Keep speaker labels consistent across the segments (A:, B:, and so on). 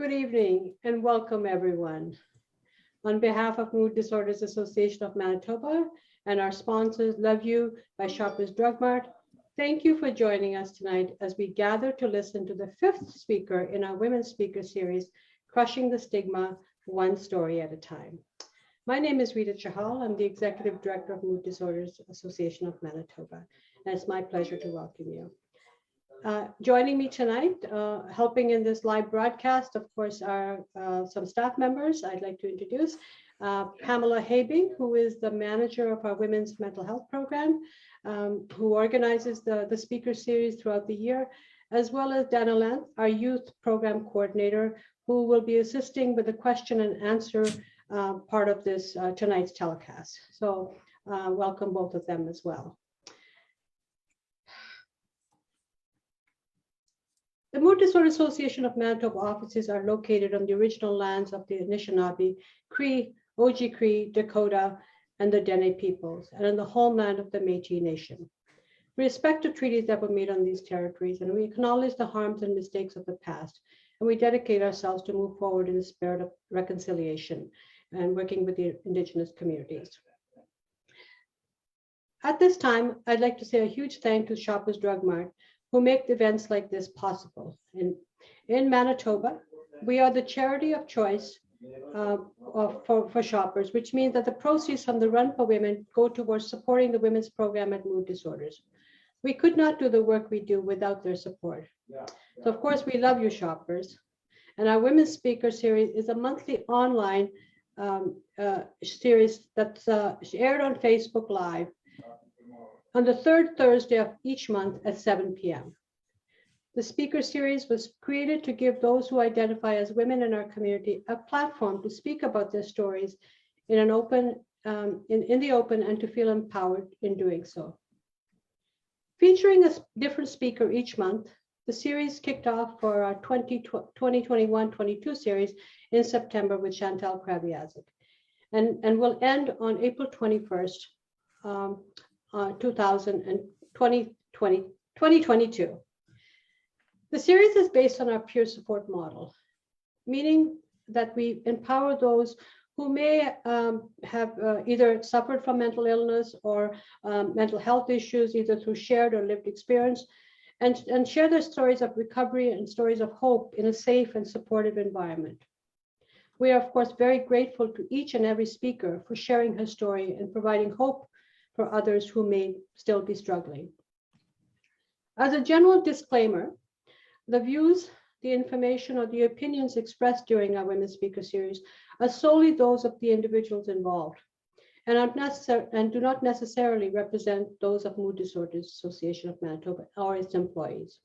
A: Good evening and welcome everyone. On behalf of Mood Disorders Association of Manitoba and our sponsors, Love You by Shoppers Drug Mart, thank you for joining us tonight as we gather to listen to the fifth speaker in our Women's Speaker Series, Crushing the Stigma, One Story at a Time. My name is Rita Chahal. I'm the Executive Director of Mood Disorders Association of Manitoba, and it's my pleasure to welcome you. Joining me tonight, helping in this live broadcast, of course, are some staff members. I'd like to introduce Pamela Habing, who is the manager of our Women's Mental Health Program, who organizes the speaker series throughout the year, as well as Dana Lent, our Youth Program Coordinator, who will be assisting with the question and answer part of this tonight's telecast. So welcome both of them as well. The Mood Disorder Association of Manitoba offices are located on the original lands of the Anishinaabe, Cree, Oji-Cree, Dakota, and the Dene peoples, and on the homeland of the Métis Nation. We respect the treaties that were made on these territories, and we acknowledge the harms and mistakes of the past, and we dedicate ourselves to move forward in the spirit of reconciliation and working with the Indigenous communities. At this time, I'd like to say a huge thank you to Shoppers Drug Mart, who make events like this possible. In Manitoba, we are the charity of choice for shoppers, which means that the proceeds from the Run for Women go towards supporting the women's program at Mood Disorders. We could not do the work we do without their support. So of course, we love you, shoppers. And our Women's Speaker Series is a monthly online series that's aired on Facebook Live on the third Thursday of each month at 7 p.m. The speaker series was created to give those who identify as women in our community a platform to speak about their stories in an open, in the open, and to feel empowered in doing so. Featuring a different speaker each month, the series kicked off for our 2021-22 series in September with Chantal Kraviazik, and will end on April 21st, 2022. The series is based on our peer support model, meaning that we empower those who may have either suffered from mental illness or mental health issues, either through shared or lived experience, and share their stories of recovery and stories of hope in a safe and supportive environment. We are, of course, very grateful to each and every speaker for sharing her story and providing hope for others who may still be struggling. As a general disclaimer, the views, the information, or the opinions expressed during our Women's Speaker Series are solely those of the individuals involved and do not necessarily represent those of Mood Disorders Association of Manitoba or its employees.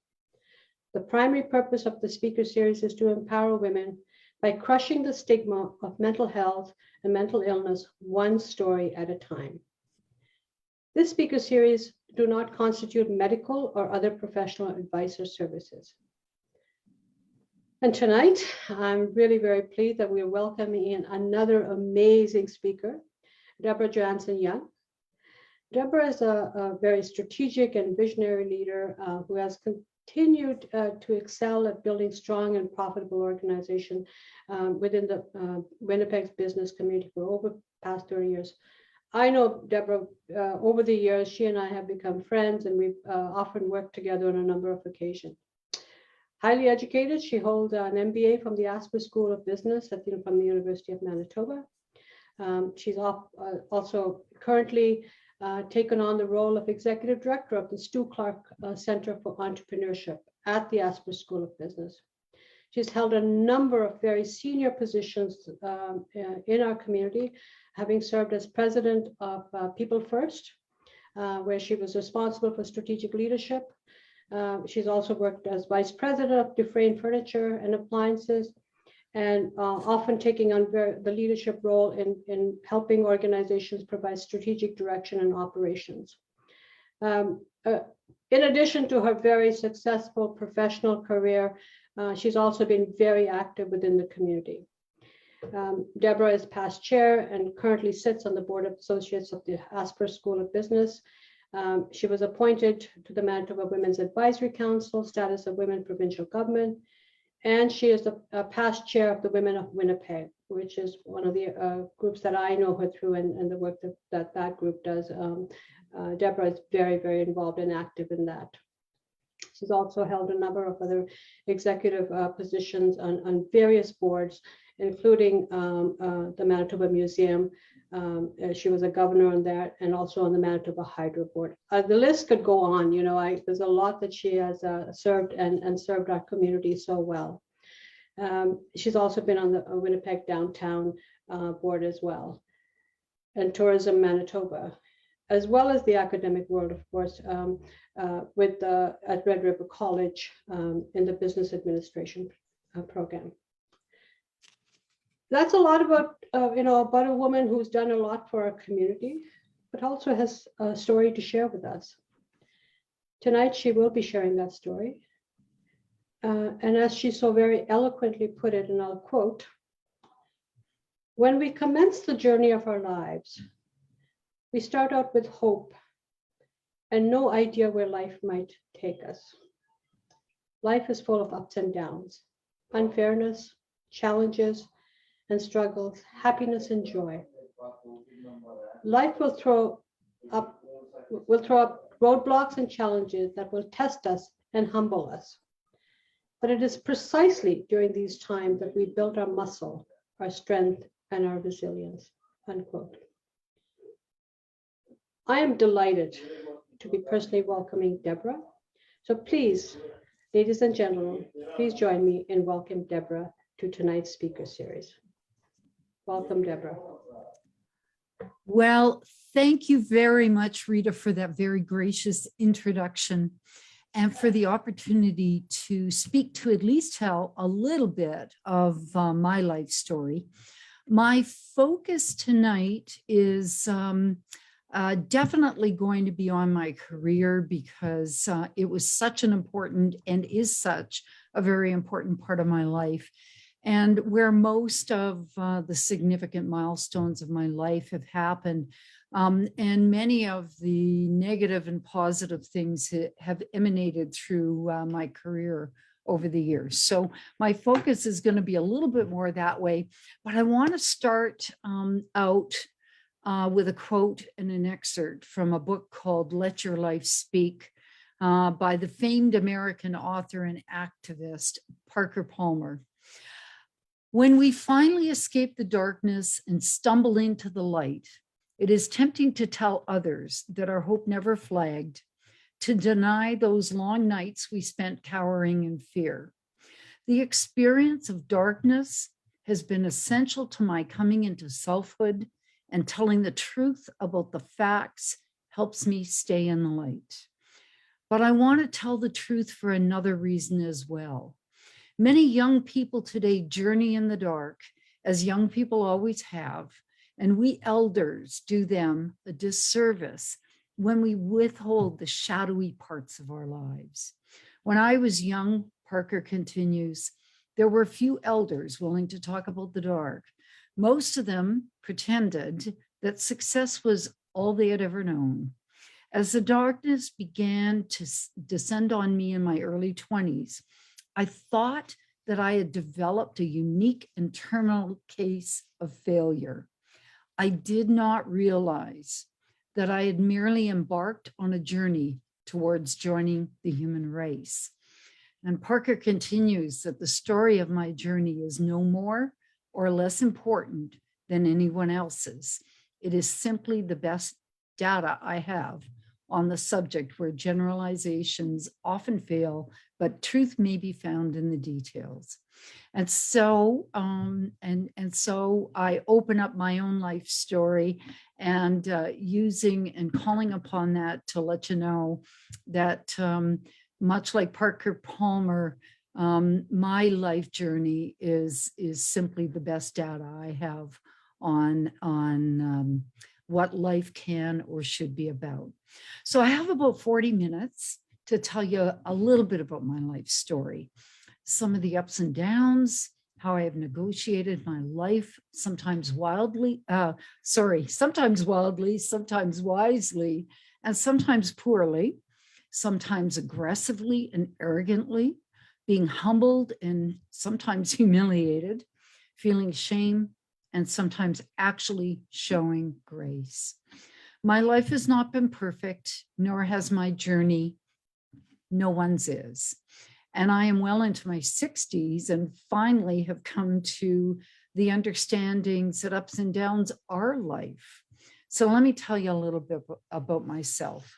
A: The primary purpose of the Speaker Series is to empower women by crushing the stigma of mental health and mental illness one story at a time. This speaker series do not constitute medical or other professional advice or services. And tonight, I'm really very pleased that we are welcoming in another amazing speaker, Debra Jonasson-Young. Debra is a very strategic and visionary leader who has continued to excel at building strong and profitable organization within the Winnipeg's business community for over the past 30 years. I know Debra, over the years, she and I have become friends, and we've often worked together on a number of occasions. Highly educated, she holds an MBA from the Asper School of Business from the University of Manitoba. She's also currently taken on the role of Executive Director of the Stu Clark Center for Entrepreneurship at the Asper School of Business. She's held a number of very senior positions in our community, having served as president of People First, where she was responsible for strategic leadership. She's also worked as vice president of Dufresne Furniture and Appliances, and often taking on the leadership role in helping organizations provide strategic direction and operations. In addition to her very successful professional career, she's also been very active within the community. Debra is past chair and currently sits on the board of associates of the Asper School of Business. She was appointed to the Manitoba Women's Advisory Council, status of Women Provincial Government, And she is a past chair of the Women of Winnipeg, which is one of the groups that I know her through, and the work that group does. Debra is very, very involved and active in that. She's also held a number of other executive positions on various boards, including the Manitoba Museum. She was a governor on that, and also on the Manitoba Hydro Board. The list could go on. You know, there's a lot that she has served and served our community so well. She's also been on the Winnipeg Downtown Board as well, and Tourism Manitoba, as well as the academic world, of course, at Red River College in the business administration program. That's a lot about, about a woman who's done a lot for our community, but also has a story to share with us. Tonight, she will be sharing that story. And as she so very eloquently put it, and I'll quote, "When we commence the journey of our lives, we start out with hope and no idea where life might take us. Life is full of ups and downs, unfairness, challenges and struggles, happiness and joy. Life will throw up roadblocks and challenges that will test us and humble us. But it is precisely during these times that we build our muscle, our strength, and our resilience," unquote. I am delighted to be personally welcoming Debra. So please, ladies and gentlemen, please join me in welcoming Debra to tonight's speaker series. Welcome, Debra.
B: Well, thank you very much, Rita, for that very gracious introduction and for the opportunity to speak to at least tell a little bit of my life story. My focus tonight is definitely going to be on my career, because it was such an important and is such a very important part of my life, and where most of the significant milestones of my life have happened. And many of the negative and positive things have emanated through my career over the years. So my focus is going to be a little bit more that way, but I want to start out with a quote and an excerpt from a book called Let Your Life Speak by the famed American author and activist, Parker Palmer. "When we finally escape the darkness and stumble into the light, it is tempting to tell others that our hope never flagged, to deny those long nights we spent cowering in fear. The experience of darkness has been essential to my coming into selfhood, and telling the truth about the facts helps me stay in the light. But I want to tell the truth for another reason as well. Many young people today journey in the dark, as young people always have, and we elders do them a disservice when we withhold the shadowy parts of our lives. When I was young," Parker continues, "there were few elders willing to talk about the dark. Most of them pretended that success was all they had ever known. As the darkness began to descend on me in my early 20s, I thought that I had developed a unique and terminal case of failure. I did not realize that I had merely embarked on a journey towards joining the human race." And Parker continues that the story of my journey is no more or less important than anyone else's. It is simply the best data I have on the subject, where generalizations often fail, but truth may be found in the details. And so, so I open up my own life story, and using and calling upon that to let you know that much like Parker Palmer, my life journey is simply the best data I have on what life can or should be about. So I have about 40 minutes to tell you a little bit about my life story, some of the ups and downs, how I have negotiated my life, sometimes wildly, sometimes wisely, and sometimes poorly, sometimes aggressively and arrogantly, being humbled and sometimes humiliated, feeling shame, and sometimes actually showing grace. My life has not been perfect, nor has my journey. No one's is. And I am well into my 60s and finally have come to the understandings that ups and downs are life. So let me tell you a little bit about myself.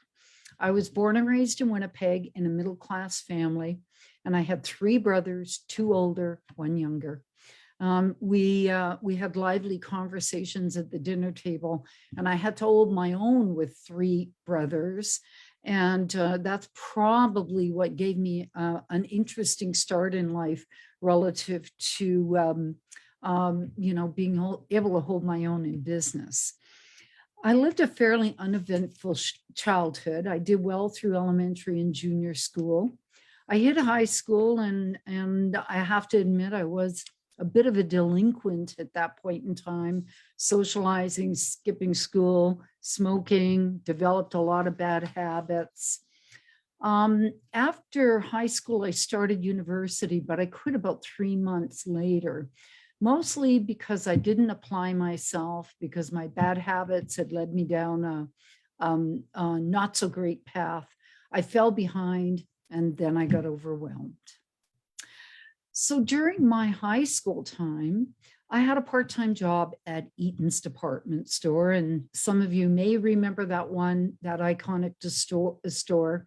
B: I was born and raised in Winnipeg in a middle-class family, and I had 3 brothers, 2 older, 1 younger. We had lively conversations at the dinner table, and I had to hold my own with 3 brothers. And that's probably what gave me an interesting start in life relative to, being able to hold my own in business. I lived a fairly uneventful childhood. I did well through elementary and junior school. I hit high school, and I have to admit I was a bit of a delinquent at that point in time, socializing, skipping school, smoking, developed a lot of bad habits. After high school, I started university, but I quit about 3 months later, mostly because I didn't apply myself, because my bad habits had led me down a not so great path. I fell behind, and then I got overwhelmed. So during my high school time, I had a part-time job at Eaton's department store. And some of you may remember that iconic store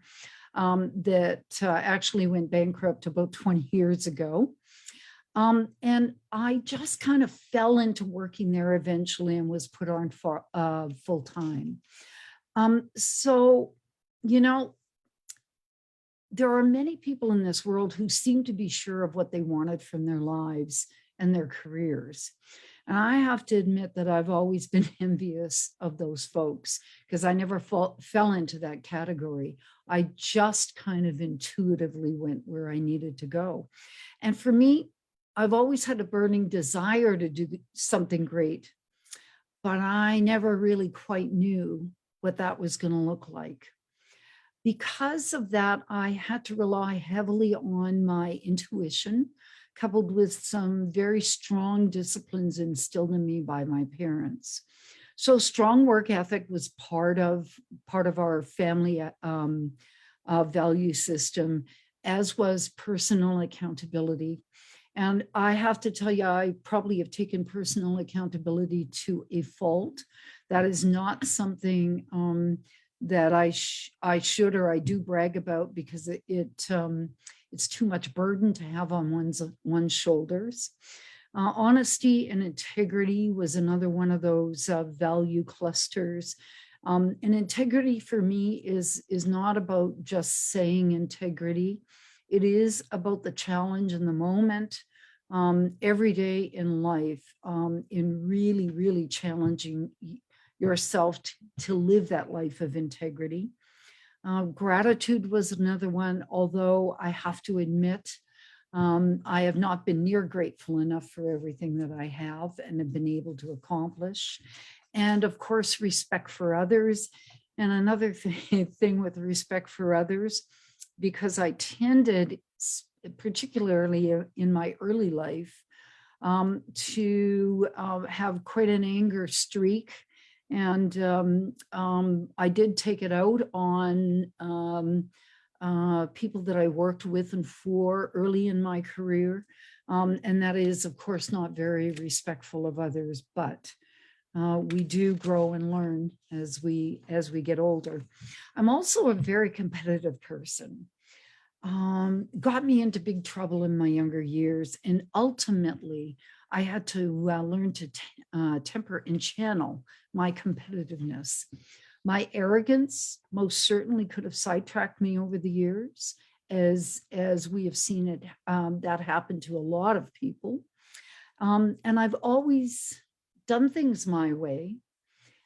B: that actually went bankrupt about 20 years ago. And I just kind of fell into working there eventually and was put on for full time. There are many people in this world who seem to be sure of what they wanted from their lives and their careers. And I have to admit that I've always been envious of those folks because I never fell into that category. I just kind of intuitively went where I needed to go. And for me, I've always had a burning desire to do something great, but I never really quite knew what that was going to look like. Because of that, I had to rely heavily on my intuition, coupled with some very strong disciplines instilled in me by my parents. So strong work ethic was part of our family value system, as was personal accountability. And I have to tell you, I probably have taken personal accountability to a fault. That is not something that I should or I do brag about, because it's too much burden to have on one's shoulders. Honesty and integrity was another one of those value clusters. And integrity for me is not about just saying integrity. It is about the challenge in the moment, every day in life, in really, really challenging yourself to live that life of integrity. Gratitude was another one, although I have to admit, I have not been near grateful enough for everything that I have and have been able to accomplish. And of course, respect for others. And another thing with respect for others, because I tended, particularly in my early life, to have quite an anger streak. And I did take it out on people that I worked with and for early in my career. And that is, of course, not very respectful of others, but we do grow and learn as we get older. I'm also a very competitive person. Got me into big trouble in my younger years. And ultimately, I had to learn to temper and channel my competitiveness. My arrogance most certainly could have sidetracked me over the years, as we have seen it that happen to a lot of people. And I've always done things my way.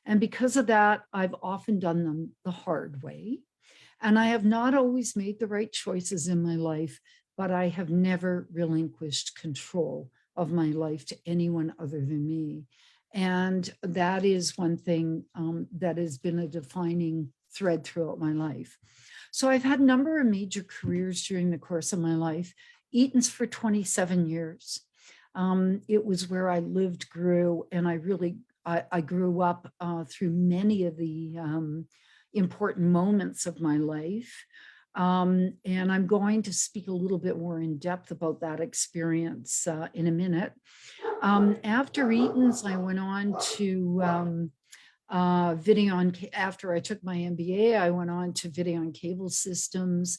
B: And because of that, I've often done them the hard way. And I have not always made the right choices in my life, but I have never relinquished control of my life to anyone other than me. And that is one thing that has been a defining thread throughout my life. So I've had a number of major careers during the course of my life, Eaton's for 27 years. It was where I lived, grew, and I grew up through many of the important moments of my life. And I'm going to speak a little bit more in depth about that experience in a minute. After Eaton's, I went on to Videon. After I took my MBA, I went on to Videon Cable Systems,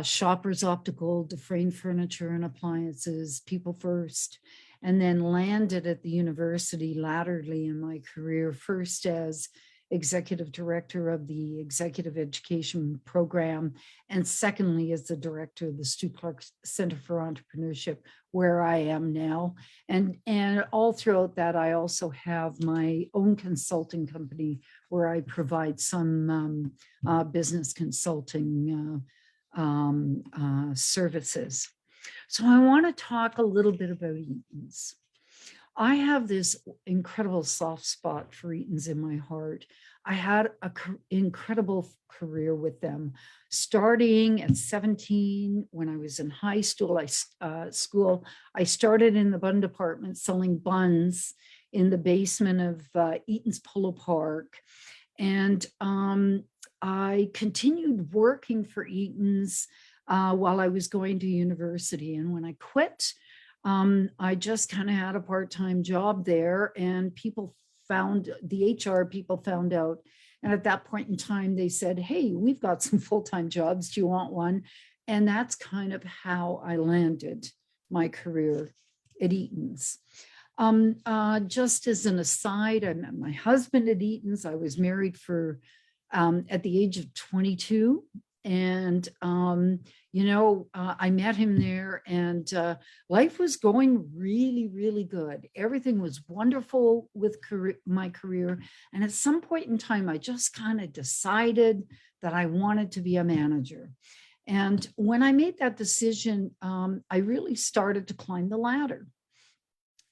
B: Shoppers Optical, Dufresne Furniture and Appliances, People First, and then landed at the university latterly in my career, first as executive director of the executive education program, and secondly as the director of the Stu Clark Center for Entrepreneurship, where I am now. And all throughout that, I also have my own consulting company where I provide some business consulting services. So I want to talk a little bit about Eaton's. I have this incredible soft spot for Eaton's in my heart. I had an incredible career with them, starting at 17 when I was in high school. I started in the bun department selling buns in the basement of Eaton's Polo Park. And I continued working for Eaton's while I was going to university. And when I quit, I just kind of had a part-time job there, and the HR people found out. And at that point in time, they said, hey, we've got some full-time jobs. Do you want one? And that's kind of how I landed my career at Eaton's. Just as an aside, I met my husband at Eaton's. I was married at the age of 22. And, I met him there, and life was going really, really good. Everything was wonderful with my career. And at some point in time, I just kind of decided that I wanted to be a manager. And when I made that decision, I really started to climb the ladder.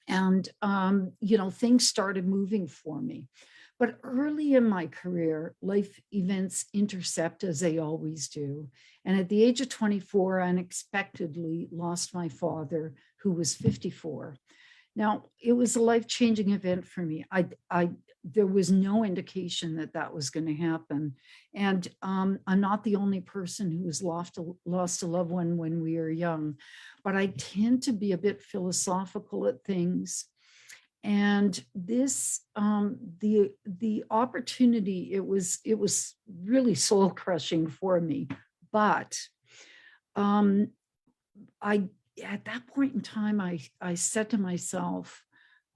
B: And, things started moving for me. But early in my career, life events intercept as they always do. And at the age of 24, I unexpectedly lost my father, who was 54. Now, it was a life-changing event for me. There was no indication that was going to happen. And I'm not the only person who has lost a loved one when we are young, but I tend to be a bit philosophical at things. And this, the opportunity, it was really soul crushing for me. But at that point in time, I said to myself,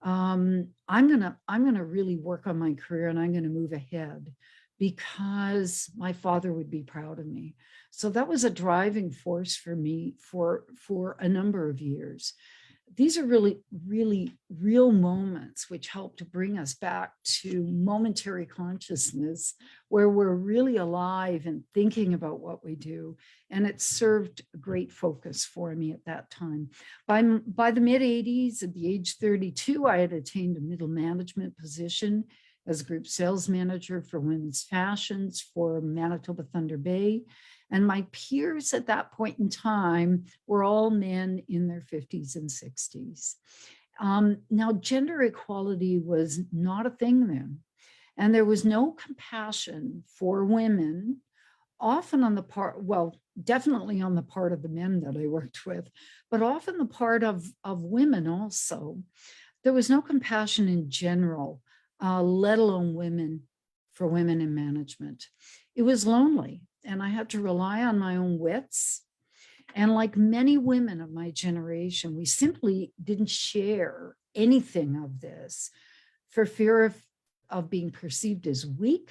B: I'm gonna really work on my career, and I'm gonna move ahead because my father would be proud of me. So that was a driving force for me for a number of years. These are really, really real moments which help to bring us back to momentary consciousness, where we're really alive and thinking about what we do. And it served great focus for me at that time. By the mid-'80s, at the age 32, I had attained a middle management position as group sales manager for women's fashions for Manitoba Thunder Bay. And my peers at that point in time were all men in their 50s and 60s. Now, gender equality was not a thing then. And there was no compassion for women, often on the part, well, definitely on the part of the men that I worked with, but often the part of women also. There was no compassion in general, let alone for women in management. It was lonely. And I had to rely on my own wits. And like many women of my generation, we simply didn't share anything of this for fear of being perceived as weak.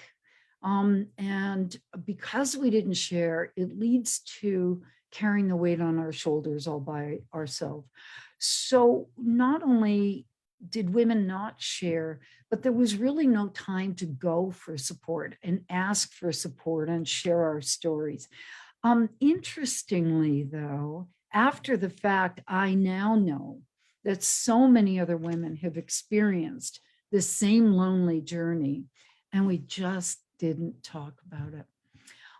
B: And because we didn't share, it leads to carrying the weight on our shoulders all by ourselves. So not only did women not share, but there was really no time to go for support and ask for support and share our stories. Interestingly, though, after the fact, I now know that so many other women have experienced the same lonely journey, and we just didn't talk about it.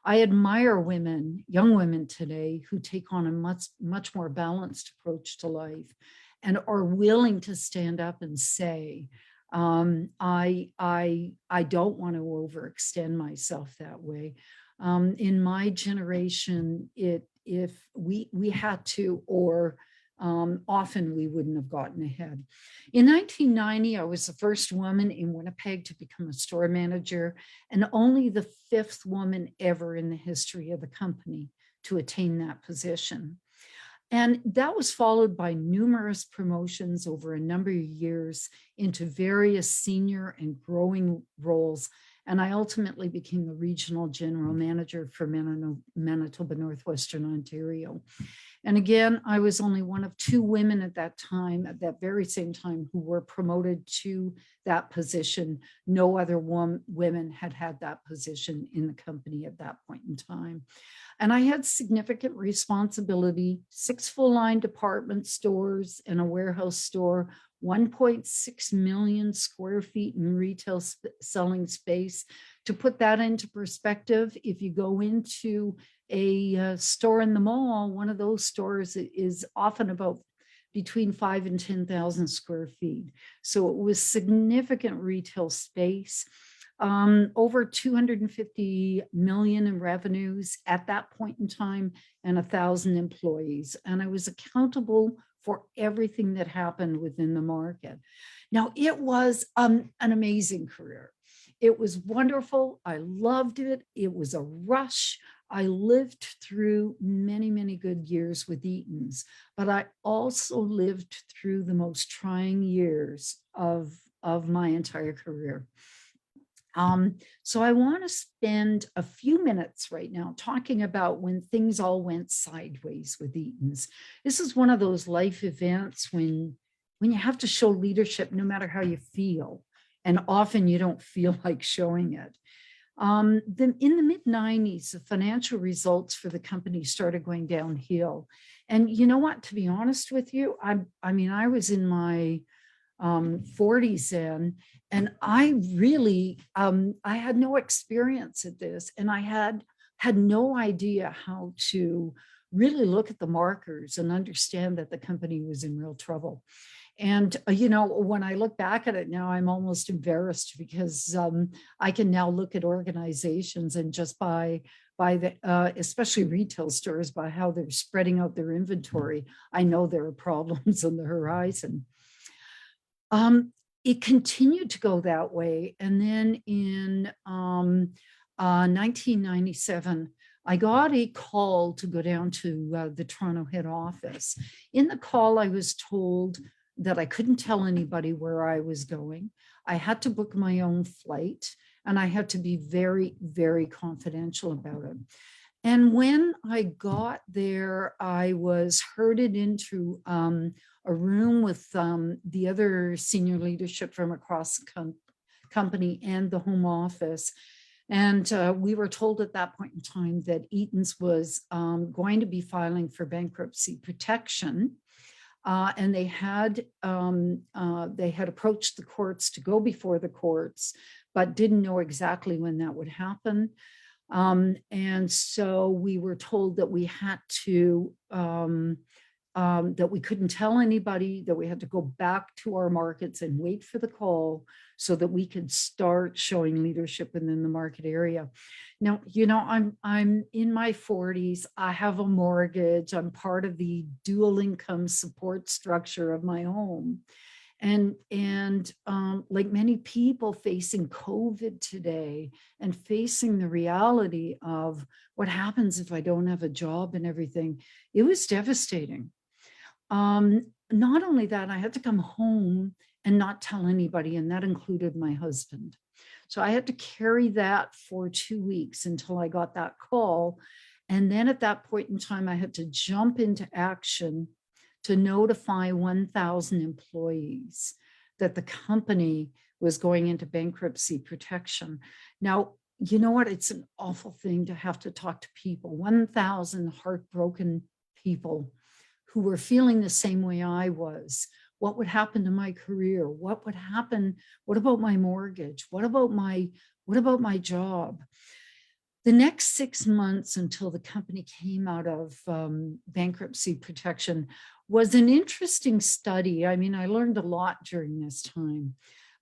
B: I admire women, young women today, who take on a much more balanced approach to life and are willing to stand up and say, I don't want to overextend myself that way. In my generation, if we had to, or often we wouldn't have gotten ahead. In 1990, I was the first woman in Winnipeg to become a store manager, and only the fifth woman ever in the history of the company to attain that position. And that was followed by numerous promotions over a number of years into various senior and growing roles. And I ultimately became the regional general manager for Manitoba, Northwestern Ontario. And again, I was only one of two women at that time, at that very same time, who were promoted to that position. No other women had had that position in the company at that point in time. And I had significant responsibility, 6 full-line department stores and a warehouse store, 1.6 million square feet in retail selling space. To put that into perspective, if you go into a store in the mall, one of those stores is often about between 5 and 10,000 square feet. So it was significant retail space. Over 250 million in revenues at that point in time, and 1,000 employees. And I was accountable for everything that happened within the market. Now, it was an amazing career. It was wonderful. I loved it. It was a rush. I lived through many, many good years with Eaton's, but I also lived through the most trying years of my entire career. So I want to spend a few minutes right now talking about when things all went sideways with Eaton's. This is one of those life events when you have to show leadership no matter how you feel, and often you don't feel like showing it. In the mid-90s, the financial results for the company started going downhill. And you know what, to be honest with you, I mean, I was in my 40s then, and I really, I had no experience at this, and I had no idea how to really look at the markers and understand that the company was in real trouble. And, you know, when I look back at it now, I'm almost embarrassed because I can now look at organizations and just by the, especially retail stores, by how they're spreading out their inventory, I know there are problems on the horizon. It continued to go that way. And then in 1997, I got a call to go down to the Toronto head office. In the call, I was told that I couldn't tell anybody where I was going. I had to book my own flight, and I had to be very, very confidential about it. And when I got there, I was herded into a room with the other senior leadership from across the company and the home office. And we were told at that point in time that Eaton's was going to be filing for bankruptcy protection. And they had approached the courts to go before the courts, but didn't know exactly when that would happen. And so we were told that we had to, that we couldn't tell anybody, that we had to go back to our markets and wait for the call so that we could start showing leadership within the market area. Now, you know, I'm in my 40s. I have a mortgage. I'm part of the dual income support structure of my home. And like many people facing COVID today and facing the reality of what happens if I don't have a job and everything, it was devastating. Not only that, I had to come home and not tell anybody, and that included my husband. So I had to carry that for 2 weeks until I got that call. And then at that point in time, I had to jump into action to notify 1,000 employees that the company was going into bankruptcy protection. Now, you know what? It's an awful thing to have to talk to people, 1,000 heartbroken people who were feeling the same way I was. What would happen to my career? What would happen? What about my mortgage? What about my job? The next 6 months until the company came out of bankruptcy protection was an interesting study. I mean, I learned a lot during this time,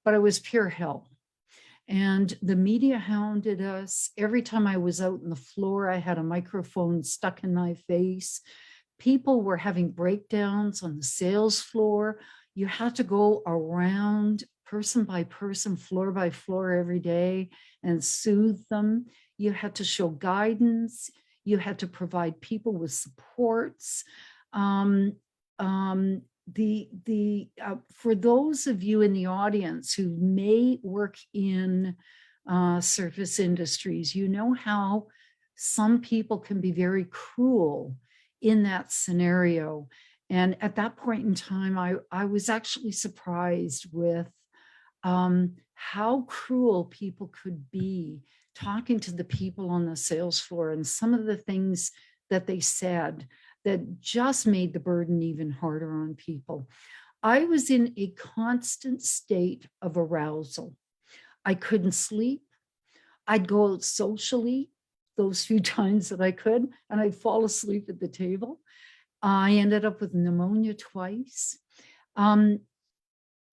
B: but it was pure hell. And the media hounded us. Every time I was out on the floor, I had a microphone stuck in my face. People were having breakdowns on the sales floor. You had to go around person by person, floor by floor every day and soothe them. You had to show guidance. You had to provide people with supports. For those of you in the audience who may work in service industries, you know how some people can be very cruel in that scenario. And at that point in time, I was actually surprised with how cruel people could be talking to the people on the sales floor, and some of the things that they said that just made the burden even harder on people. I was in a constant state of arousal. I couldn't sleep. I'd go out socially those few times that I could, and I'd fall asleep at the table. I ended up with pneumonia twice. And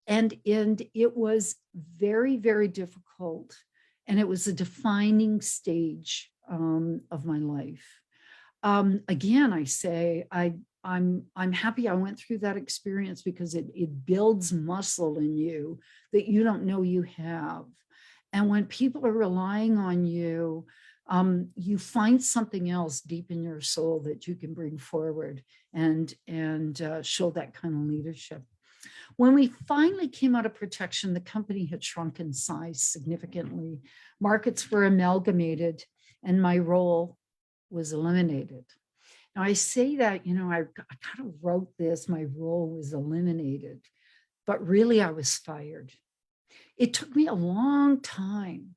B: it was very, very difficult. And it was a defining stage of my life. Again, I say, I'm happy I went through that experience, because it builds muscle in you that you don't know you have. And when people are relying on you, you find something else deep in your soul that you can bring forward and show that kind of leadership. When we finally came out of protection, the company had shrunk in size significantly. Markets were amalgamated, and my role was eliminated. Now, I say that, I kind of wrote this, my role was eliminated, but really I was fired. It took me a long time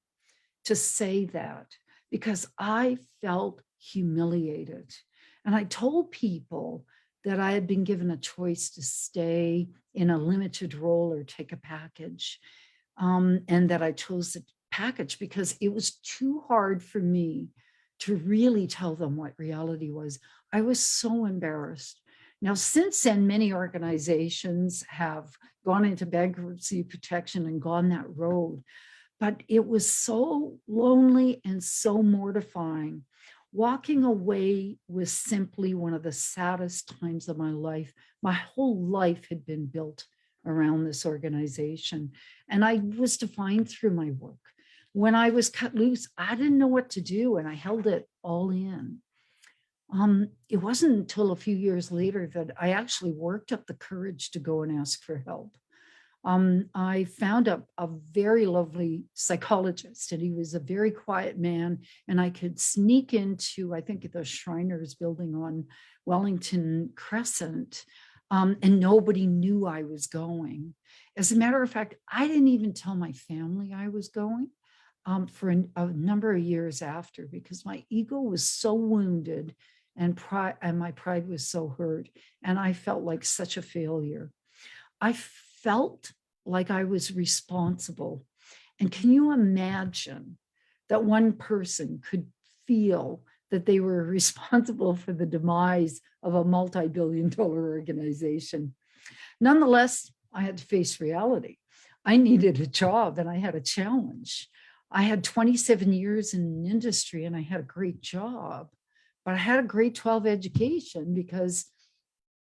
B: to say that, because I felt humiliated. And I told people that I had been given a choice to stay in a limited role or take a package, and that I chose the package because it was too hard for me to really tell them what reality was. I was so embarrassed. Now, since then, many organizations have gone into bankruptcy protection and gone that road, but it was so lonely and so mortifying. Walking away was simply one of the saddest times of my life. My whole life had been built around this organization, and I was defined through my work. When I was cut loose, I didn't know what to do, and I held it all in. It wasn't until a few years later that I actually worked up the courage to go and ask for help. I found a very lovely psychologist, and he was a very quiet man, and I could sneak into, I think, the Shriners building on Wellington Crescent, and nobody knew I was going. As a matter of fact, I didn't even tell my family I was going for a number of years after, because my ego was so wounded and my pride was so hurt, and I felt like such a failure. I felt like I was responsible. And can you imagine that one person could feel that they were responsible for the demise of a multi-billion-dollar organization? Nonetheless, I had to face reality. I needed a job and I had a challenge. I had 27 years in an industry and I had a great job, but I had a grade 12 education because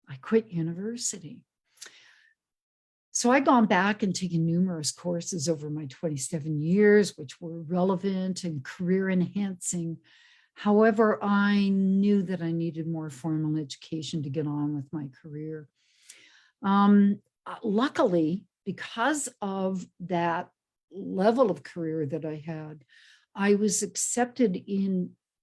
B: I quit university. So I'd gone back and taken numerous courses over my 27 years, which were relevant and career enhancing. However, I knew that I needed more formal education to get on with my career. Luckily, because of that level of career that I had, I was accepted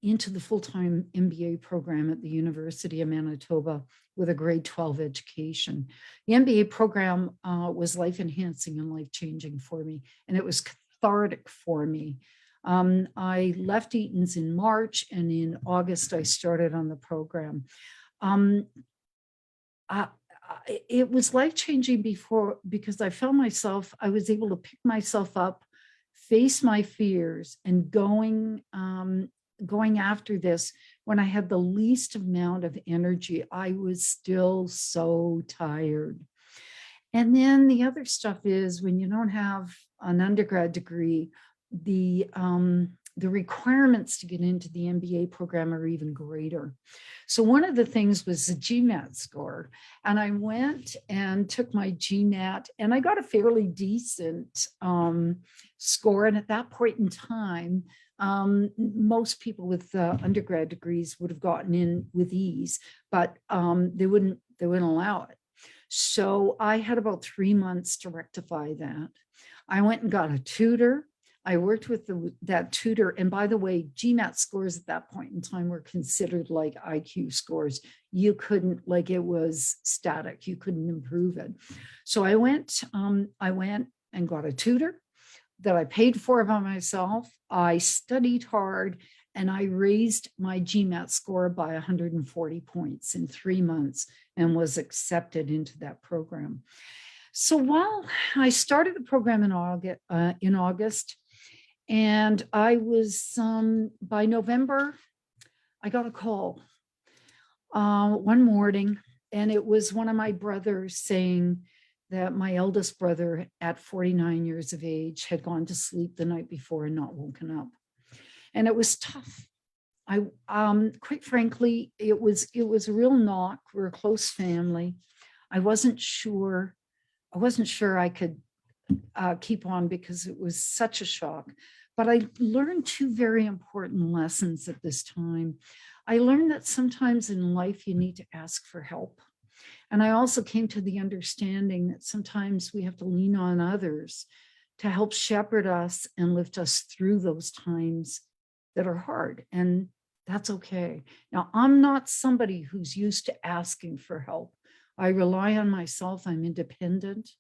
B: into the full-time MBA program at the University of Manitoba with a grade 12 education. The MBA program was life-enhancing and life-changing for me, and it was cathartic for me. I left Eaton's in March, and in August, I started on the program. It was life-changing because I found myself, I was able to pick myself up, face my fears, and going going after this when I had the least amount of energy. I was still so tired. And then the other stuff is when you don't have an undergrad degree, the requirements to get into the MBA program are even greater. So one of the things was the GMAT score. And I went and took my GMAT and I got a fairly decent score. And at that point in time, most people with undergrad degrees would have gotten in with ease, but they wouldn't allow it. So I had about 3 months to rectify that. I went and got a tutor. I worked with that tutor. And by the way, GMAT scores at that point in time were considered like IQ scores. You couldn't, like, it was static. You couldn't improve it. So I went and got a tutor that I paid for by myself. I studied hard and I raised my GMAT score by 140 points in 3 months and was accepted into that program. So while I started the program in August, and I was, by November, I got a call one morning, and it was one of my brothers saying that my eldest brother at 49 years of age had gone to sleep the night before and not woken up. And it was tough. Quite frankly, it was a real knock. We're a close family. I wasn't sure I could keep on because it was such a shock. But I learned two very important lessons at this time. I learned that sometimes in life you need to ask for help. And I also came to the understanding that sometimes we have to lean on others to help shepherd us and lift us through those times that are hard. And that's okay. Now, I'm not somebody who's used to asking for help. I rely on myself. I'm independent.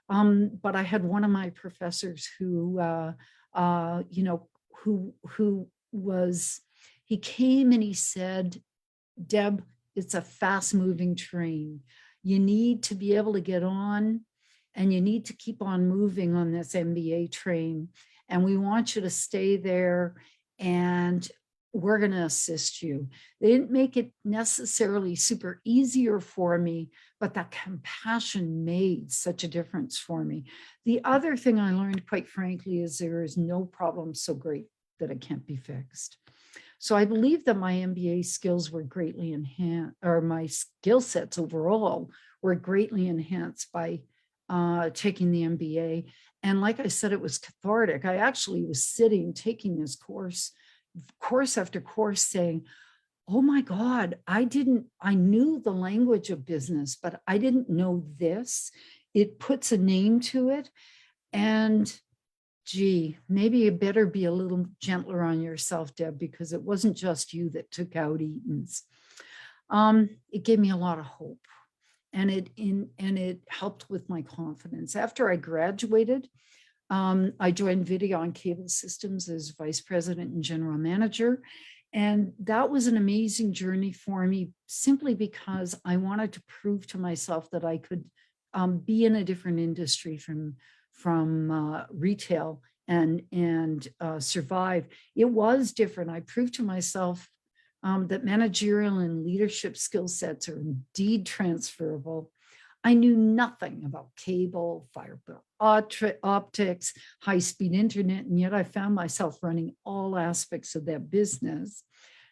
B: But I had one of my professors who, he came and he said, Deb, it's a fast moving train. You need to be able to get on and you need to keep on moving on this MBA train. And we want you to stay there and we're going to assist you. They didn't make it necessarily super easier for me, but that compassion made such a difference for me. The other thing I learned, quite frankly, is there is no problem so great that it can't be fixed. So I believe that my MBA skills were greatly enhanced, or my skill sets overall were greatly enhanced by taking the MBA. And like I said, it was cathartic. I actually was sitting, taking this course after course saying, oh my God, I knew the language of business, but I didn't know this. It puts a name to it. And gee, maybe you better be a little gentler on yourself, Deb, because it wasn't just you that took out Eaton's. It gave me a lot of hope. And it helped with my confidence. After I graduated, I joined Videon Cable Systems as vice president and general manager. And that was an amazing journey for me, simply because I wanted to prove to myself that I could be in a different industry from retail and survive. It was different. I proved to myself that managerial and leadership skill sets are indeed transferable. I knew nothing about cable, fiber optics, high-speed internet, and yet I found myself running all aspects of that business.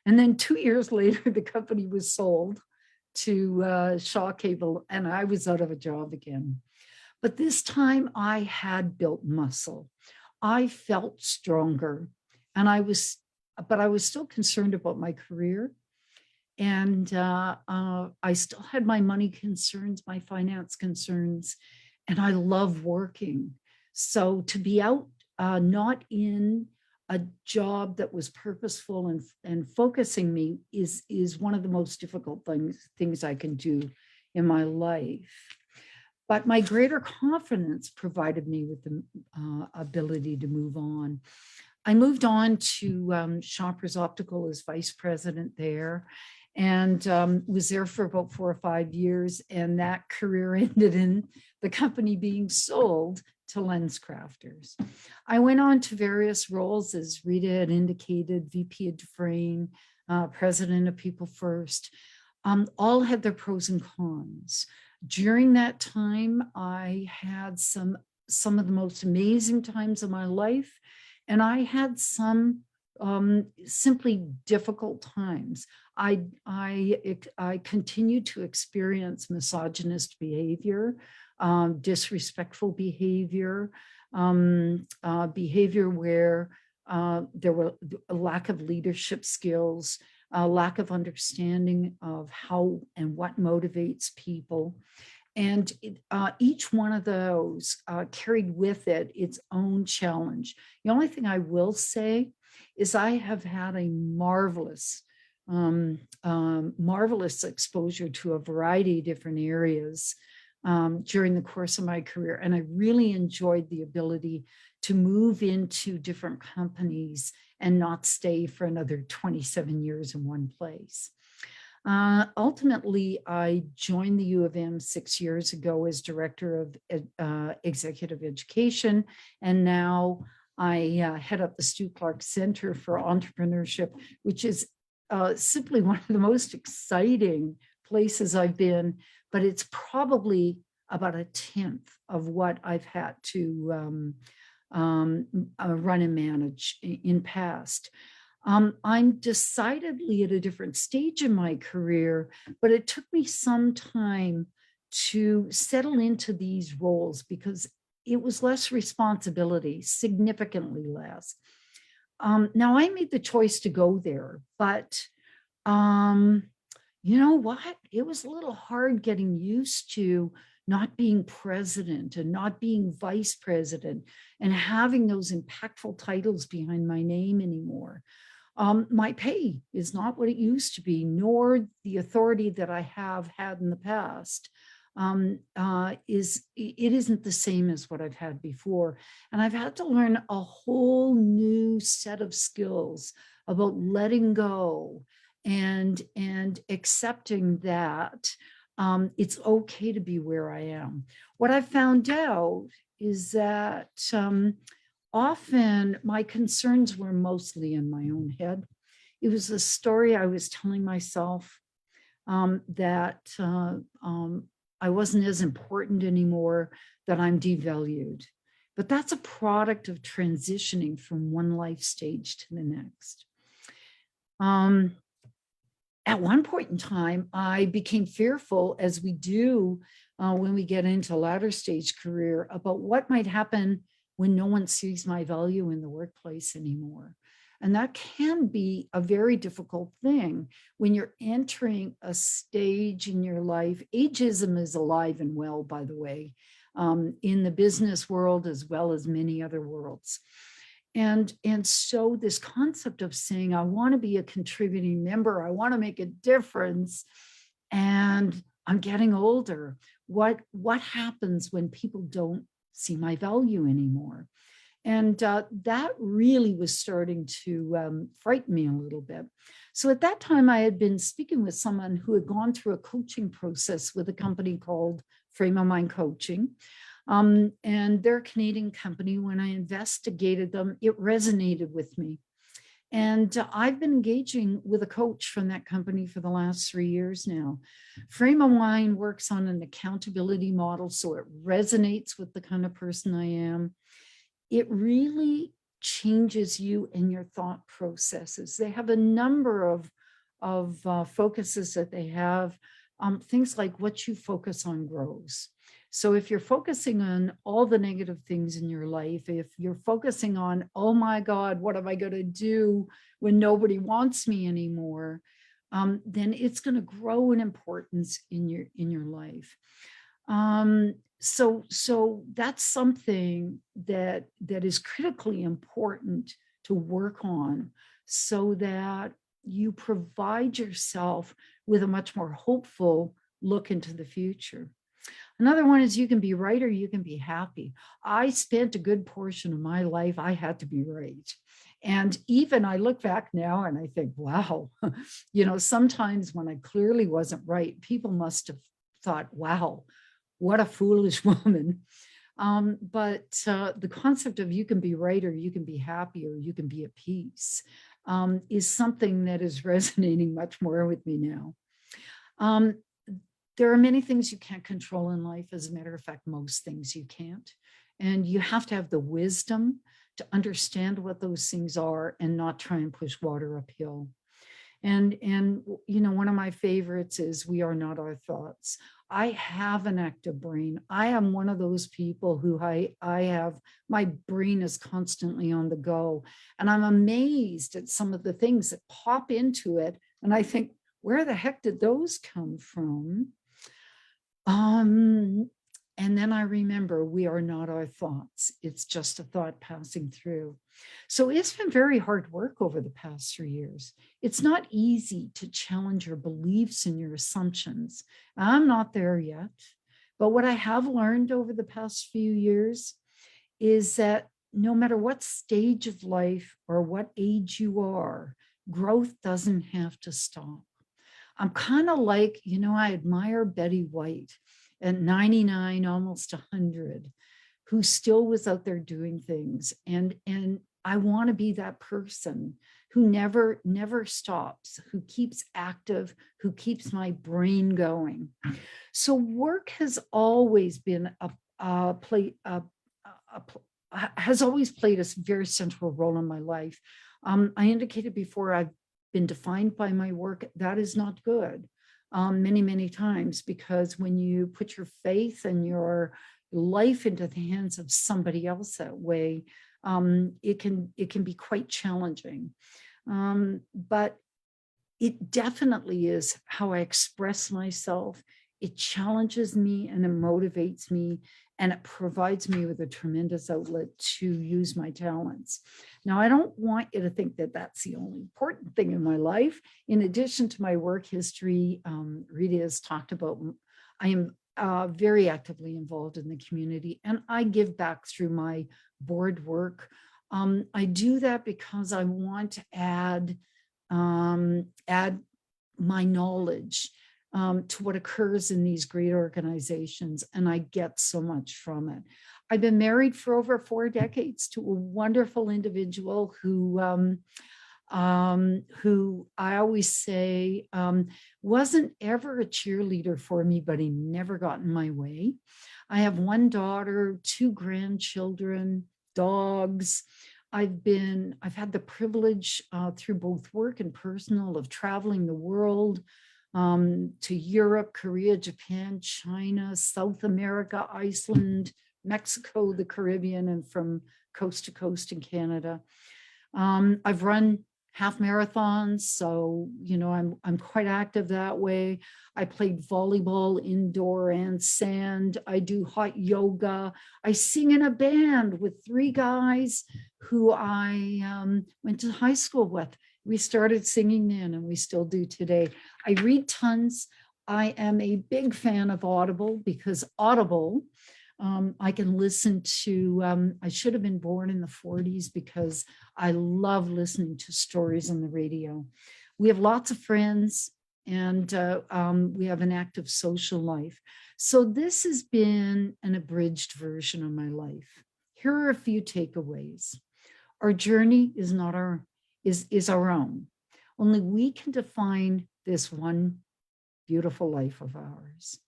B: And then 2 years later, the company was sold to Shaw Cable, and I was out of a job again. But this time I had built muscle. I felt stronger, and I was still concerned about my career. And I still had my money concerns, my finance concerns, and I love working. So to be out, not in a job that was purposeful and focusing me is one of the most difficult things I can do in my life. But my greater confidence provided me with the ability to move on. I moved on to Shoppers Optical as vice president there. and was there for about 4 or 5 years. And that career ended in the company being sold to Lens Crafters. I went on to various roles, as Rita had indicated, VP of Dufresne, president of People First. All had their pros and cons. During that time, I had some of the most amazing times of my life, and I had some simply difficult times. I continued to experience misogynist behavior, disrespectful behavior, behavior where there were a lack of leadership skills, a lack of understanding of how and what motivates people. And each one of those carried with it its own challenge. The only thing I will say is I have had a marvelous exposure to a variety of different areas during the course of my career. And I really enjoyed the ability to move into different companies and not stay for another 27 years in one place. Ultimately, I joined the U of M 6 years ago as director of executive education, and now I head up the Stu Clark Center for Entrepreneurship, which is simply one of the most exciting places I've been, but it's probably about a tenth of what I've had to run and manage in past. I'm decidedly at a different stage in my career, but it took me some time to settle into these roles because it was less responsibility, significantly less. Now I made the choice to go there, but you know what? It was a little hard getting used to not being president and not being vice president and having those impactful titles behind my name anymore. My pay is not what it used to be, nor the authority that I have had in the past it isn't the same as what I've had before. And I've had to learn a whole new set of skills about letting go and accepting that it's okay to be where I am. What I found out is that often my concerns were mostly in my own head. It was a story I was telling myself that I wasn't as important anymore, that I'm devalued. But that's a product of transitioning from one life stage to the next. At one point in time, I became fearful, as we do when we get into latter stage career, about what might happen when no one sees my value in the workplace anymore. And that can be a very difficult thing when you're entering a stage in your life. Ageism is alive and well, by the way, in the business world as well as many other worlds. And so this concept of saying, I want to be a contributing member, I want to make a difference, and I'm getting older. What happens when people don't see my value anymore? And that really was starting to frighten me a little bit. So at that time, I had been speaking with someone who had gone through a coaching process with a company called Frame of Mind Coaching. And they're a Canadian company. When I investigated them, it resonated with me. And I've been engaging with a coach from that company for the last 3 years now. Frame of Mind works on an accountability model, so it resonates with the kind of person I am. It really changes you and your thought processes. They have a number of focuses that they have. Things like what you focus on grows. So if you're focusing on all the negative things in your life, if you're focusing on, oh my God, what am I going to do when nobody wants me anymore? Then it's going to grow in importance in your life. So that's something that is critically important to work on, so that you provide yourself with a much more hopeful look into the future. Another one is you can be right or you can be happy. I spent a good portion of my life, I had to be right. And even I look back now and I think, wow, sometimes when I clearly wasn't right, people must have thought, wow, what a foolish woman. But the concept of you can be right, or you can be happy, or you can be at peace is something that is resonating much more with me now. There are many things you can't control in life. As a matter of fact, most things you can't. And you have to have the wisdom to understand what those things are and not try and push water uphill. And one of my favorites is we are not our thoughts. I have an active brain. I am one of those people who I have, my brain is constantly on the go. And I'm amazed at some of the things that pop into it. And I think, where the heck did those come from? And then I remember we are not our thoughts. It's just a thought passing through. So it's been very hard work over the past 3 years. It's not easy to challenge your beliefs and your assumptions. I'm not there yet. But what I have learned over the past few years is that no matter what stage of life or what age you are, growth doesn't have to stop. I'm kind of like, I admire Betty White at 99, almost 100, who still was out there doing things. And I want to be that person who never stops, who keeps active, who keeps my brain going. So work has always been has always played a very central role in my life. I indicated before, I've been defined by my work. That is not good. Many, many times, because when you put your faith and your life into the hands of somebody else that way, it can be quite challenging. But it definitely is how I express myself. It challenges me and it motivates me, and it provides me with a tremendous outlet to use my talents. Now, I don't want you to think that that's the only important thing in my life. In addition to my work history, Rita has talked about, I am very actively involved in the community, and I give back through my board work. I do that because I want to add my knowledge to what occurs in these great organizations, and I get so much from it. I've been married for over 4 decades to a wonderful individual who I always say wasn't ever a cheerleader for me, but he never got in my way. I have 1 daughter, 2 grandchildren, dogs. I've had the privilege through both work and personal of traveling the world, to Europe, Korea, Japan, China, South America, Iceland, Mexico, the Caribbean, and from coast to coast in Canada. I've run half marathons, so I'm quite active that way. I played volleyball indoor and sand. I do hot yoga. I sing in a band with 3 guys who I went to high school with. We started singing then, and we still do today. I read tons. I am a big fan of Audible, because Audible, I can listen to, I should have been born in the 40s, because I love listening to stories on the radio. We have lots of friends, and we have an active social life. So this has been an abridged version of my life. Here are a few takeaways. Our journey is not our own. Only we can define this one beautiful life of ours.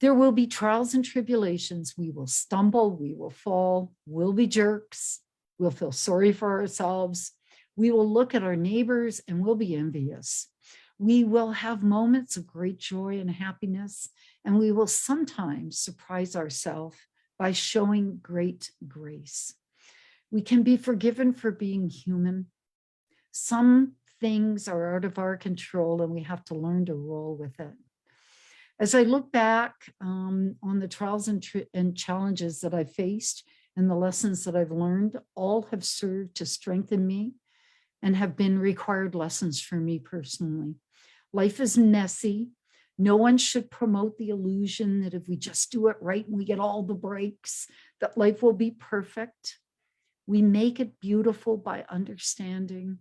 B: There will be trials and tribulations. We will stumble, we will fall, we'll be jerks, we'll feel sorry for ourselves. We will look at our neighbors and we'll be envious. We will have moments of great joy and happiness, and we will sometimes surprise ourselves by showing great grace. We can be forgiven for being human. Some things are out of our control, and we have to learn to roll with it. As I look back on the trials and challenges that I faced and the lessons that I've learned, all have served to strengthen me and have been required lessons for me personally. Life is messy. No one should promote the illusion that if we just do it right and we get all the breaks, that life will be perfect. We make it beautiful by understanding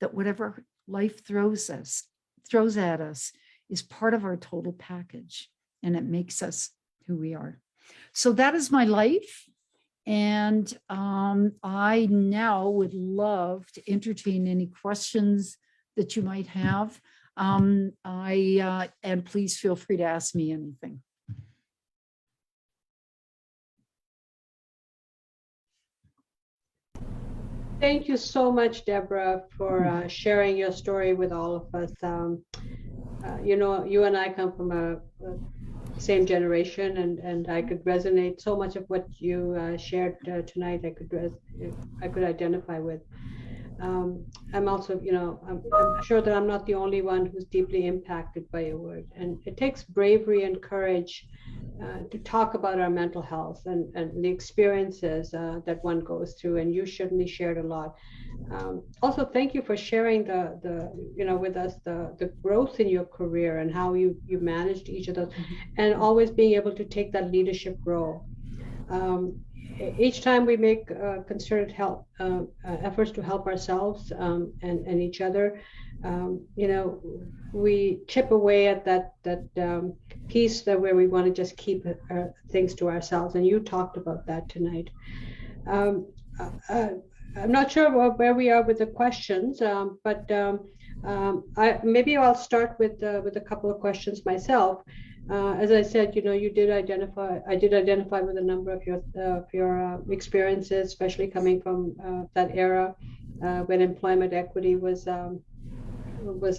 B: that whatever life throws at us is part of our total package, and it makes us who we are. So that is my life. And I now would love to entertain any questions that you might have. And please feel free to ask me anything.
A: Thank you so much, Debra, for sharing your story with all of us. You know, you and I come from a same generation, and I could resonate so much of what you shared tonight. I could identify with. I'm also, you know, I'm sure that I'm not the only one who's deeply impacted by your word, and it takes bravery and courage to talk about our mental health and the experiences that one goes through, and you certainly shared a lot. Also, thank you for sharing with us the growth in your career and how you managed each of those, and always being able to take that leadership role. Each time we make concerted efforts to help ourselves and each other, you know, we chip away at that piece where we want to just keep things to ourselves. And you talked about that tonight. I'm not sure where we are with the questions, but maybe I'll start with a couple of questions myself. As I said, you know, I did identify with a number of your experiences, especially coming from that era when employment equity was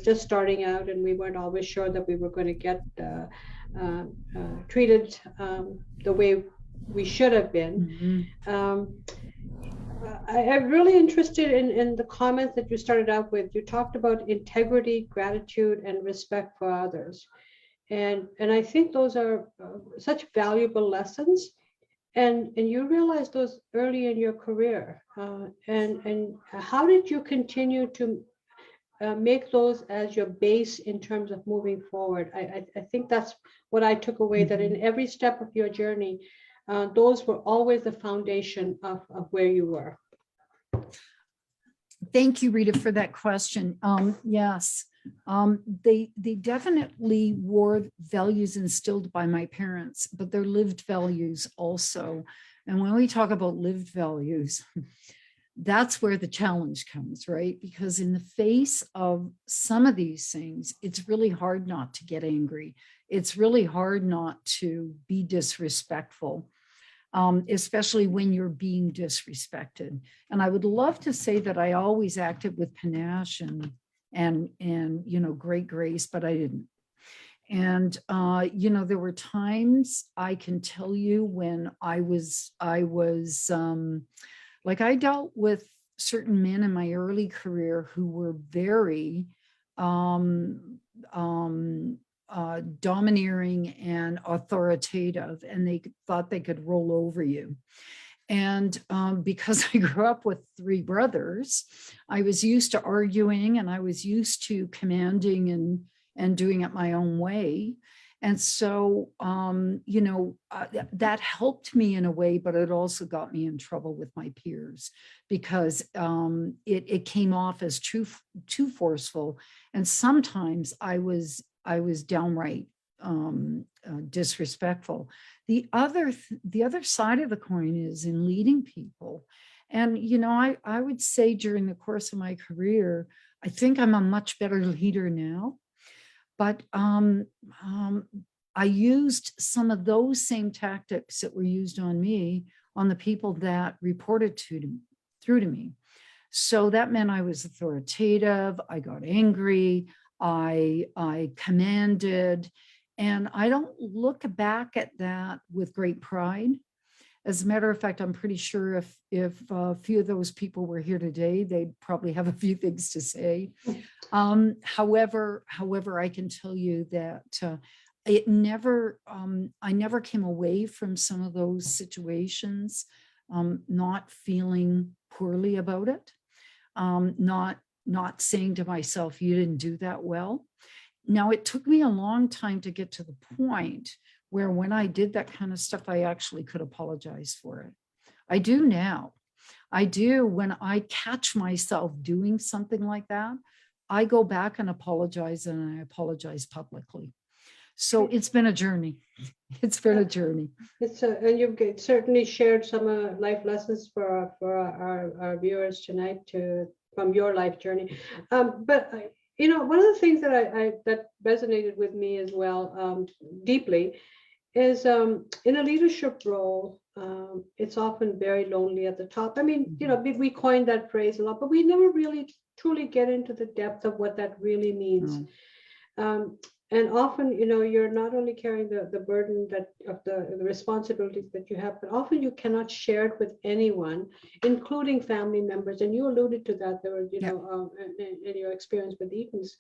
A: just starting out, and we weren't always sure that we were going to get treated the way we should have been. I'm really interested in the comments that you started out with. You talked about integrity, gratitude, and respect for others. And I think those are such valuable lessons. And you realized those early in your career. And how did you continue to make those as your base in terms of moving forward? I think that's what I took away, that in every step of your journey, those were always the foundation of where you were.
B: Thank you, Rita, for that question. Yes, they definitely were values instilled by my parents, but they're lived values also. And when we talk about lived values, that's where the challenge comes, right? Because in the face of some of these things, it's really hard not to get angry. It's really hard not to be disrespectful. Especially when you're being disrespected. And I would love to say that I always acted with panache and you know, great grace, but I didn't. And you know, there were times I can tell you when I was like, I dealt with certain men in my early career who were very domineering and authoritative, and they thought they could roll over you. And because I grew up with three brothers, I was used to arguing, and I was used to commanding and doing it my own way. And so, you know, that helped me in a way, but it also got me in trouble with my peers because it came off as too forceful. And sometimes I was downright disrespectful. The other side of the coin is in leading people. And, you know, I would say during the course of my career, I think I'm a much better leader now. But I used some of those same tactics that were used on me on the people that reported through to me. So that meant I was authoritative. I got angry. I commanded, and I don't look back at that with great pride. As a matter of fact, I'm pretty sure if a few of those people were here today, they'd probably have a few things to say. However, I can tell you that I never came away from some of those situations not feeling poorly about it, not saying to myself, you didn't do that well. Now, it took me a long time to get to the point where when I did that kind of stuff, I actually could apologize for it. I do now. I do. When I catch myself doing something like that, I go back and apologize, and I apologize publicly. So it's been a journey. It's been a journey.
A: And you've certainly shared some life lessons for our viewers tonight from your life journey. But one of the things that that resonated with me as well, deeply, is in a leadership role, it's often very lonely at the top. I mean, we coined that phrase a lot, but we never really truly get into the depth of what that really means. And often, you're not only carrying the burden of the responsibilities that you have, but often you cannot share it with anyone, including family members. And you alluded to that. There were, in your experience with Eaton's.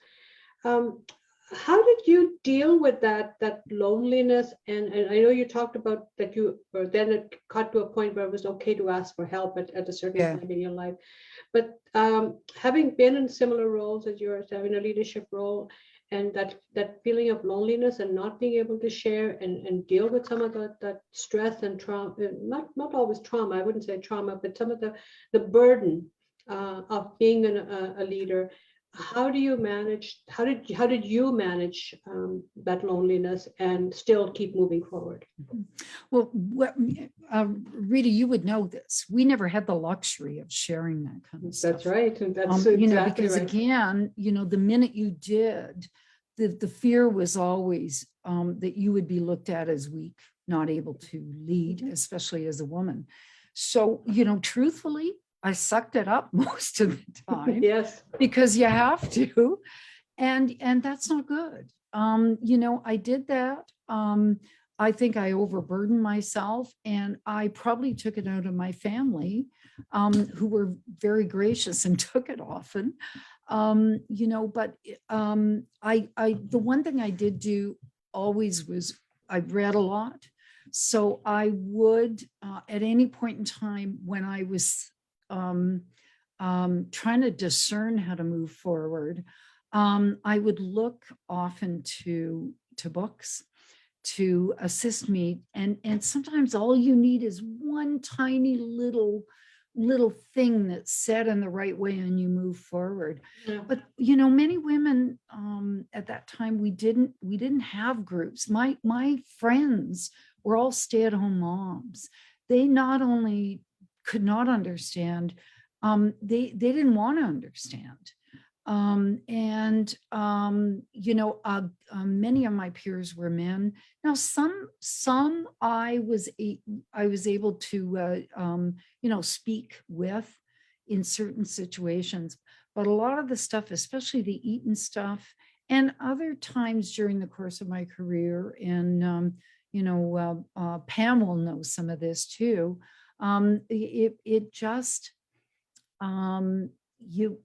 A: How did you deal with that loneliness? And I know you talked about that then it got to a point where it was okay to ask for help at a certain time in your life. But having been in similar roles as yours, having a leadership role, and that feeling of loneliness and not being able to share and deal with some of that stress and trauma, not always trauma, I wouldn't say trauma, but some of the burden of being a leader. How did you manage that loneliness and still keep moving forward?
B: Well, Rita, you would know this. We never had the luxury of sharing that kind of stuff.
A: That's right. That's exactly
B: because
A: right.
B: Again, the minute you did, the fear was always that you would be looked at as weak, not able to lead, especially as a woman. So, truthfully, I sucked it up most of the time.
A: Yes,
B: because you have to, and that's not good. I did that. I think I overburdened myself, and I probably took it out of my family, who were very gracious and took it often. But the one thing I did do always was I read a lot. So I would, at any point in time when I was trying to discern how to move forward, I would look often to books to assist me, and sometimes all you need is one tiny little thing that's said in the right way and you move forward. But many women at that time, we didn't have groups. My friends were all stay-at-home moms. They not only could not understand, they didn't want to understand. Many of my peers were men. Now, some I was able to, speak with in certain situations, but a lot of the stuff, especially the Eaton stuff, and other times during the course of my career, and Pam will know some of this too. It just, you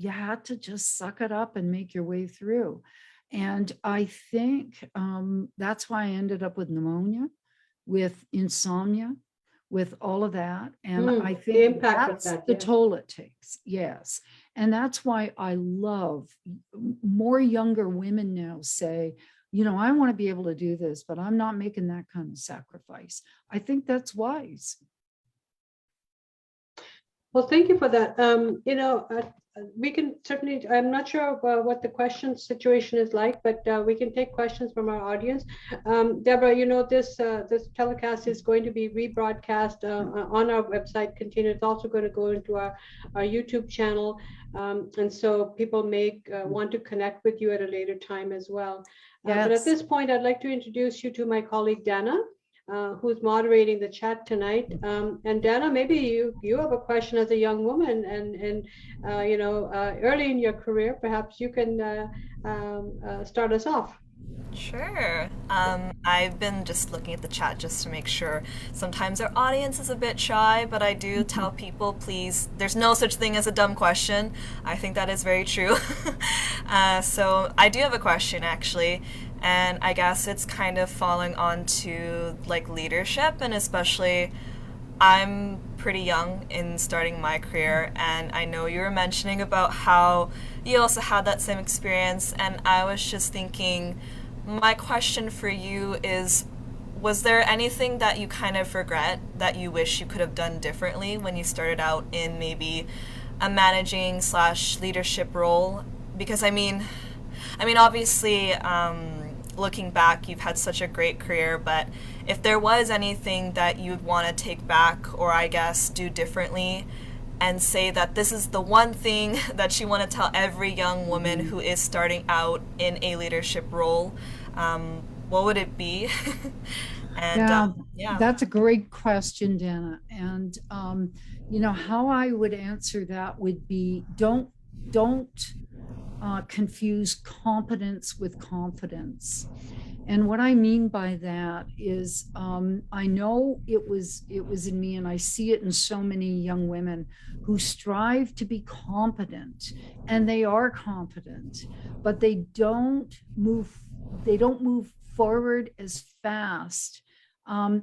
B: had to just suck it up and make your way through. And I think that's why I ended up with pneumonia, with insomnia, with all of that. And I think that's the toll it takes. Yes. And that's why I love more younger women now say, I want to be able to do this, but I'm not making that kind of sacrifice. I think that's wise.
A: Well, thank you for that. We can certainly, I'm not sure what the question situation is like, but we can take questions from our audience. Debra, this telecast is going to be rebroadcast on our website, Continue. It's also going to go into our YouTube channel. And so people may want to connect with you at a later time as well. Yes. But at this point, I'd like to introduce you to my colleague, Dana, who's moderating the chat tonight. And Dana, maybe you have a question as a young woman, and early in your career, perhaps you can start us off.
C: Sure. I've been just looking at the chat just to make sure. Sometimes our audience is a bit shy, but I do tell people, please, there's no such thing as a dumb question. I think that is very true. So I do have a question, actually. And I guess it's kind of falling onto leadership, and especially I'm pretty young in starting my career, and I know you were mentioning about how you also had that same experience, and I was just thinking, my question for you is, was there anything that you kind of regret that you wish you could have done differently when you started out in maybe a managing / leadership role? Because I mean, obviously, looking back, you've had such a great career, but if there was anything that you'd want to take back, or I guess do differently, and say that this is the one thing that you want to tell every young woman who is starting out in a leadership role, what would it be? And
B: that's a great question, Dana. And how I would answer that would be don't confuse competence with confidence. And what I mean by that is, I know it was in me, and I see it in so many young women who strive to be competent, and they are competent, but they don't move forward as fast,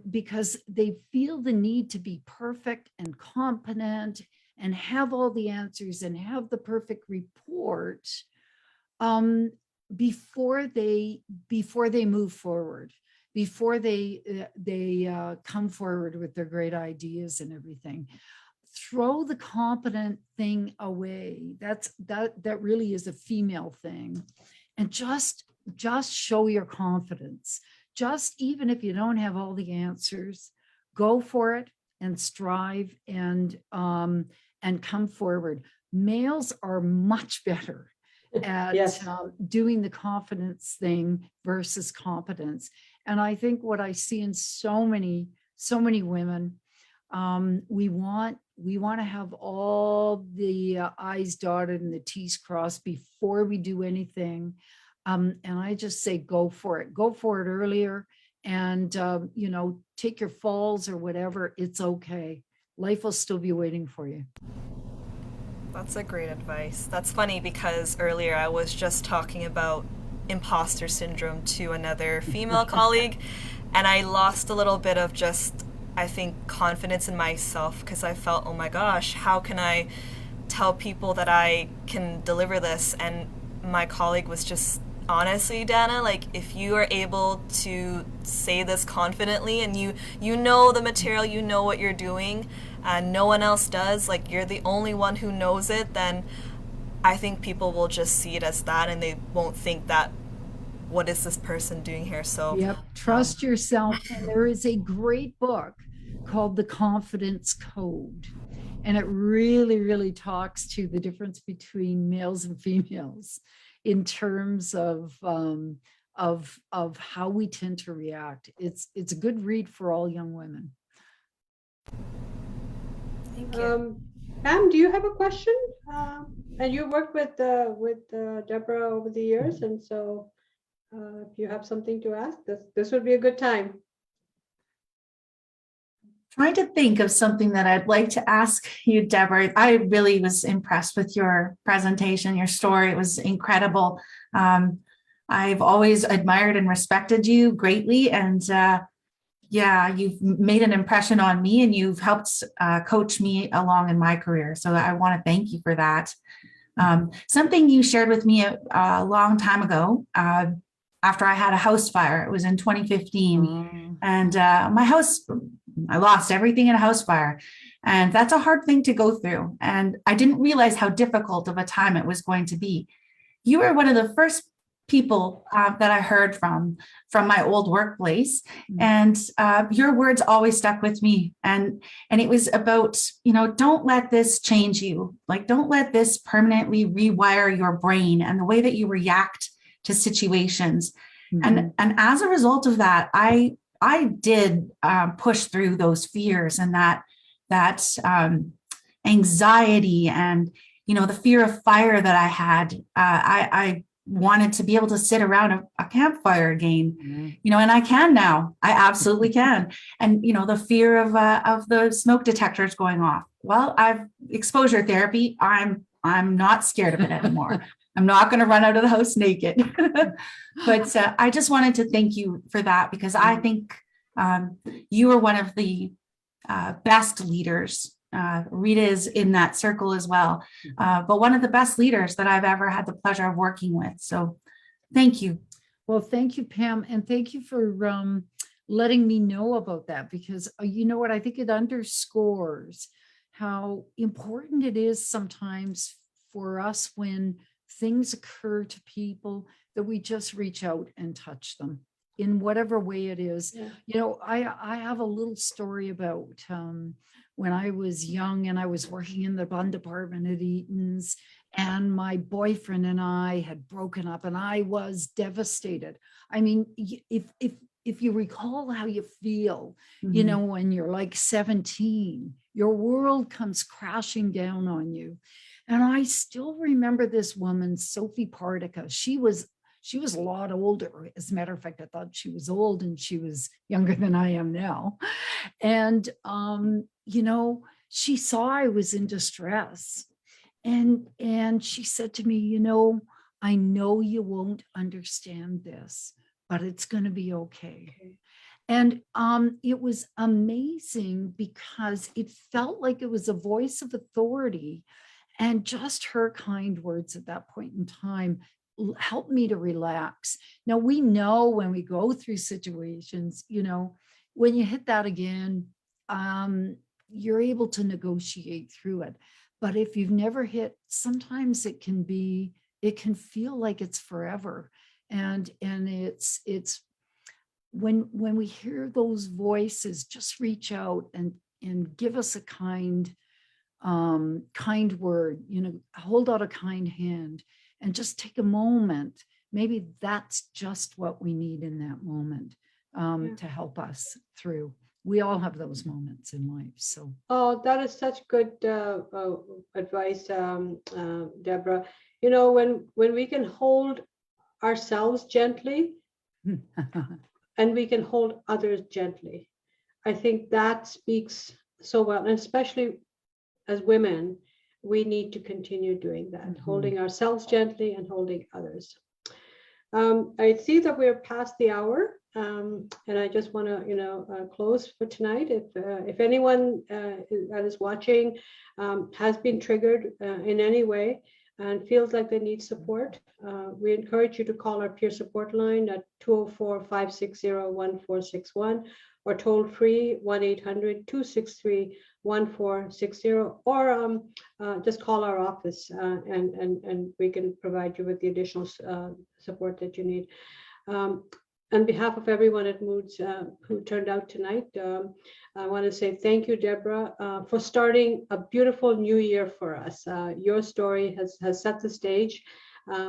B: because they feel the need to be perfect and competent and have all the answers and have the perfect report, before they move forward, before they come forward with their great ideas and everything. Throw the competent thing away. That really is a female thing, and just show your confidence. Just, even if you don't have all the answers, go for it and strive and come forward. Males are much better at
A: Yes.
B: doing the confidence thing versus competence. And I think what I see in so many women, we want to have all the I's dotted and the T's crossed before we do anything. And I just say, go for it earlier, and take your falls or whatever. It's okay. Life will still be waiting for you.
C: That's a great advice. That's funny because earlier I was just talking about imposter syndrome to another female colleague, and I lost a little bit of just, I think, confidence in myself, because I felt, oh my gosh, how can I tell people that I can deliver this? And my colleague was just, honestly, Dana, like, if you are able to say this confidently, and you know the material, you know what you're doing, and no one else does, like, you're the only one who knows it, then I think people will just see it as that, and they won't think that, what is this person doing here? So
B: yep, trust yourself. And there is a great book called The Confidence Code, and it really talks to the difference between males and females in terms of how we tend to react. It's a good read for all young women.
C: Thank you.
A: Pam, do you have a question? And you worked with Debra over the years, and so if you have something to ask, this would be a good time.
D: Trying to think of something that I'd like to ask you, Debra. I really was impressed with your presentation, your story. It was incredible. I've always admired and respected you greatly. And you've made an impression on me, and you've helped coach me along in my career. So I want to thank you for that. Something you shared with me a long time ago, after I had a house fire. It was in 2015. And my house, I lost everything in a house fire. And that's a hard thing to go through. And I didn't realize how difficult of a time it was going to be. You were one of the first people that I heard from my old workplace. And your words always stuck with me. And it was about, don't let this change you. Like, don't let this permanently rewire your brain and the way that you react to situations. And as a result of that, I did push through those fears and that anxiety and, the fear of fire that I had. I wanted to be able to sit around a campfire again, and I can now. I absolutely can. And, the fear of the smoke detectors going off. Well, I've exposure therapy. I'm not scared of it anymore. I'm not going to run out of the house naked. But I just wanted to thank you for that, because I think you are one of the best leaders. Rita is in that circle as well, but one of the best leaders that I've ever had the pleasure of working with. So thank you.
B: Well, thank you, Pam. And thank you for letting me know about that, because you know what, I think it underscores how important it is sometimes for us when things occur to people that we just reach out and touch them in whatever way it is.
A: Yeah.
B: You know, I have a little story about when I was young and I was working in the bun department at Eaton's, and my boyfriend and I had broken up and I was devastated. I mean, if you recall how you feel, you know, when you're like 17, your world comes crashing down on you. And I still remember this woman, Sophie Partica. She was a lot older. As a matter of fact, I thought she was old and she was younger than I am now. And, you know, she saw I was in distress. And she said to me, you know, I know you won't understand this, but it's going to be okay. And it was amazing because it felt like it was a voice of authority, and just her kind words at that point in time helped me to relax. Now, we know when we go through situations, you know, when you hit that again, you're able to negotiate through it. But if you've never hit, sometimes it can feel like it's forever. And it's when we hear those voices, just reach out and give us a kind word, you know, hold out a kind hand and just take a moment. Maybe that's just what we need in that moment to help us through. We all have those moments in life. So,
A: oh, that is such good advice, Debra. You know, when we can hold ourselves gently and we can hold others gently, I think that speaks so well. And especially as women, we need to continue doing that, holding ourselves gently and holding others. I see that we're past the hour, and I just want to, you know, close for tonight. If anyone that is watching has been triggered in any way and feels like they need support, we encourage you to call our peer support line at 204-560-1461 or toll free 1-800-263-1460, or just call our office and we can provide you with the additional support that you need. On behalf of everyone at Moods who turned out tonight, I want to say thank you, Debra, for starting a beautiful new year for us. Your story has set the stage.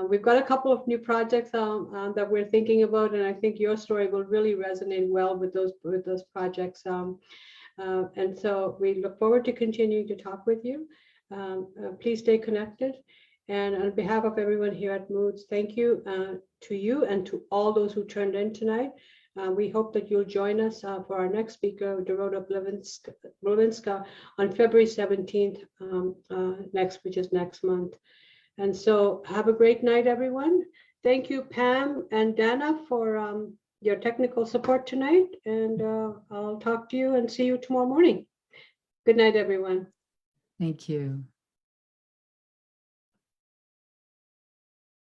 A: We've got a couple of new projects that we're thinking about, and I think your story will really resonate well with those projects. And so we look forward to continuing to talk with you. Please stay connected. And on behalf of everyone here at Moods, thank you to you and to all those who turned in tonight. We hope that you'll join us for our next speaker, Dorota Blivinska, on February 17th, which is next month. And so have a great night, everyone. Thank you, Pam and Dana, for your technical support tonight. And I'll talk to you and see you tomorrow morning. Good night, everyone.
B: thank you.